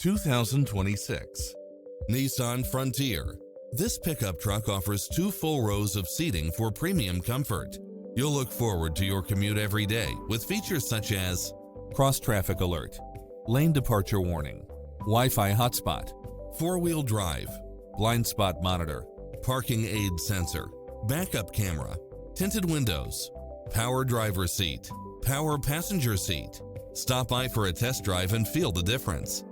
2026 Nissan Frontier. This pickup truck offers 2 full rows of seating for premium comfort. You'll look forward to your commute every day with features such as cross-traffic alert, lane departure warning, Wi-Fi hotspot, 4-wheel drive, blind spot monitor, parking aid sensor, backup camera, tinted windows, power driver seat, power passenger seat. Stop by for a test drive and feel the difference.